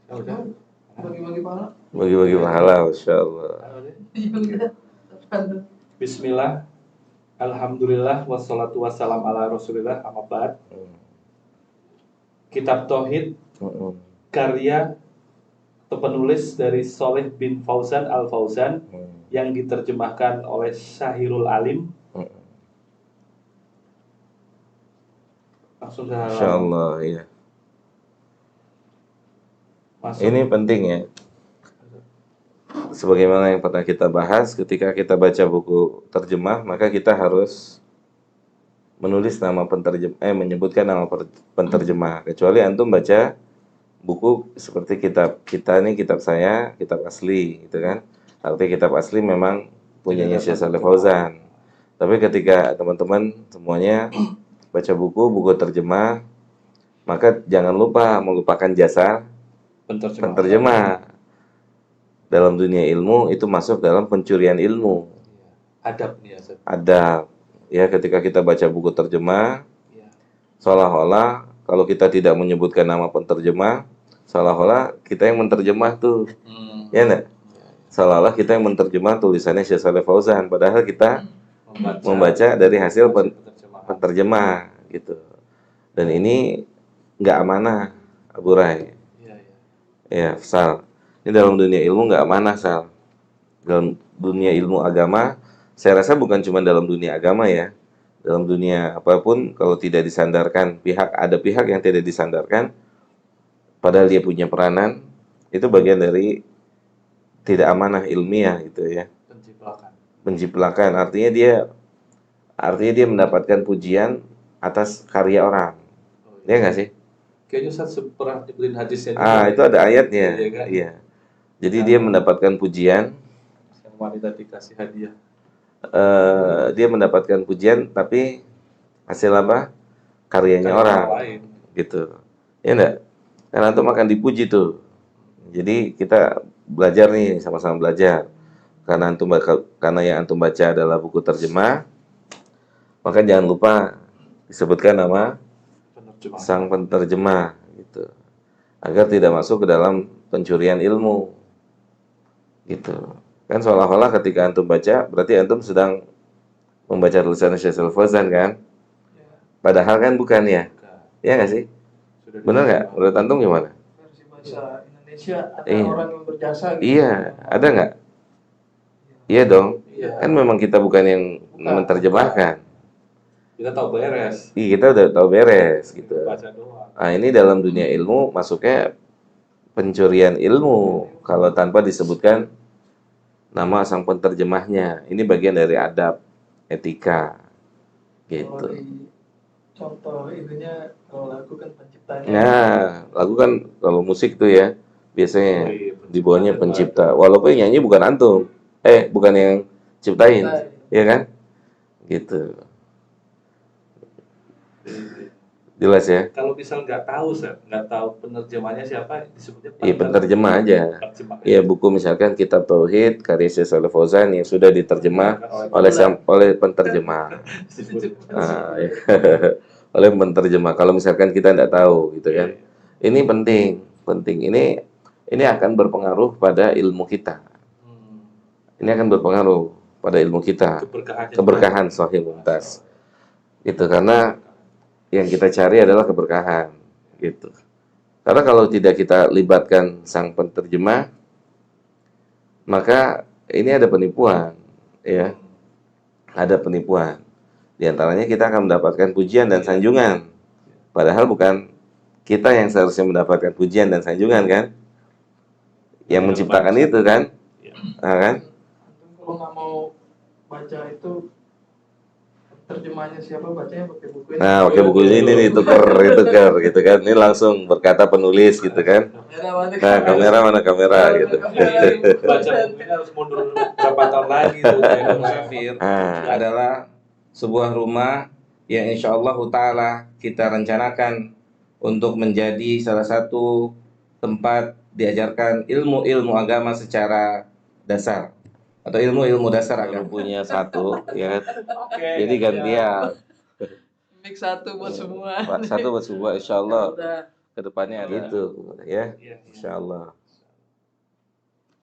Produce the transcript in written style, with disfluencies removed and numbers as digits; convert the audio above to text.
Ya udah. Bagi-bagi pahala. Bagi-bagi pahala, Masya Allah. Bismillah, Alhamdulillah, wassalatu wassalam ala Rasulillah, amma ba'd. Kitab Tauhid, karya atau penulis dari Soleh bin Fauzan Al-Fauzan yang diterjemahkan oleh Syahirul Alim. Langsung ke Masya halaman. Allah, iya. Masuk. Ini penting ya. Sebagaimana yang pernah kita bahas, ketika kita baca buku terjemah, maka kita harus menulis nama menyebutkan nama penterjemah. Kecuali antum baca buku seperti kitab kita nih, kitab saya, kitab asli, gitu kan. Artinya kitab asli memang punyanya Syekh Shalih Fauzan. Tapi ketika teman-teman semuanya baca buku terjemah, maka jangan lupa melupakan jasa penterjemah. Dalam dunia ilmu itu masuk dalam pencurian ilmu. Adab nih ya, Ustaz. Adab. Ya, ketika kita baca buku terjemah, Ya. seolah-olah kalau kita tidak menyebutkan nama penterjemah, seolah-olah kita yang menterjemah tuh. Ya enggak? Seolah-olah kita yang menterjemah tulisannya Syekh Shalih Fauzan, padahal kita membaca dari hasil penterjemah gitu. Dan ini nggak amanah, Abu Rai. Ya, Sal. Ini dalam dunia ilmu nggak amanah, Sal. Dalam dunia ilmu agama, saya rasa bukan cuma dalam dunia agama ya. Dalam dunia apapun, kalau tidak disandarkan, ada pihak yang tidak disandarkan, padahal dia punya peranan, itu bagian dari tidak amanah ilmiah gitu ya. Penciplakan. Artinya dia mendapatkan pujian atas karya orang. Ya nggak sih? Kayaknya Ustaz pernah dibeliin hadisnya. Itu ada ayatnya. Iya. Jadi dia mendapatkan pujian. Yang wanita dikasih hadiah. Dia mendapatkan pujian, tapi hasil apa? Karyanya orang. Gitu. Ya enggak? Karena antum akan dipuji tuh. Jadi kita belajar nih, sama-sama belajar. Karena yang antum baca adalah buku terjemah, maka jangan lupa disebutkan nama sang penterjemah gitu. Agar tidak masuk ke dalam pencurian ilmu. Gitu. Kan seolah-olah ketika antum baca, berarti antum sedang membaca tulisan Syekh Shalih Fauzan kan? Padahal kan bukan ya? Ya nggak sih? Benar nggak? Menurut antum gimana? Versi bahasa Indonesia ada orang yang berjasa gitu. Iya, ada nggak? Iya dong. Kan memang kita bukan yang menerjemahkan. Kita tahu beres. Iya, kita udah tahu beres gitu. Baca doang. Nah, ini dalam dunia ilmu masuknya pencurian ilmu kalau tanpa disebutkan nama sang penterjemahnya. Ini bagian dari adab, etika. Gitu. Contoh ininya kalau lagu kan penciptanya. Nah, lagu kan kalau musik tuh ya biasanya di bawahnya pencipta. Walaupun yang nyanyi bukan antum. Bukan yang ciptain. Ya kan? Gitu. Jelas ya? Kalau misal nggak tahu penerjemahnya siapa, disebutnya Iya, penterjemah aja. Iya, buku misalkan Kitab Tauhid karya Syekh Shalih Fauzan yang sudah diterjemah oleh penterjemah. Ya. Oleh penterjemah. Kalau misalkan kita tidak tahu gitu kan. Ini penting. Ini akan berpengaruh pada ilmu kita. Ini akan berpengaruh pada ilmu kita. Keberkahan Sahih Mumtaz. Gitu, karena yang kita cari adalah keberkahan gitu. Karena kalau tidak kita libatkan sang penterjemah, maka ini ada penipuan, ya. Ada penipuan. Di antaranya kita akan mendapatkan pujian dan sanjungan. Padahal bukan kita yang seharusnya mendapatkan pujian dan sanjungan kan? Yang menciptakan itu kan? Nah, kan? Kalau nggak mau baca itu terjemahnya siapa, bacanya pakai buku ini. Nah, pakai buku ini nih tuker gitu kan. Ini langsung berkata penulis gitu kan. Nah, mana kamera gitu. Baca buku ini harus mundur berapa tahun lagi tuh. Musafir adalah sebuah rumah yang insya Allah ta'ala kita rencanakan untuk menjadi salah satu tempat diajarkan ilmu-ilmu agama secara dasar atau ilmu-ilmu dasar agama. Punya satu ya. Jadi gantian. Mix satu buat semua. Satu buat semua, insya Allah. Kedepannya ada. Gitu ya. Iya. Insya Allah.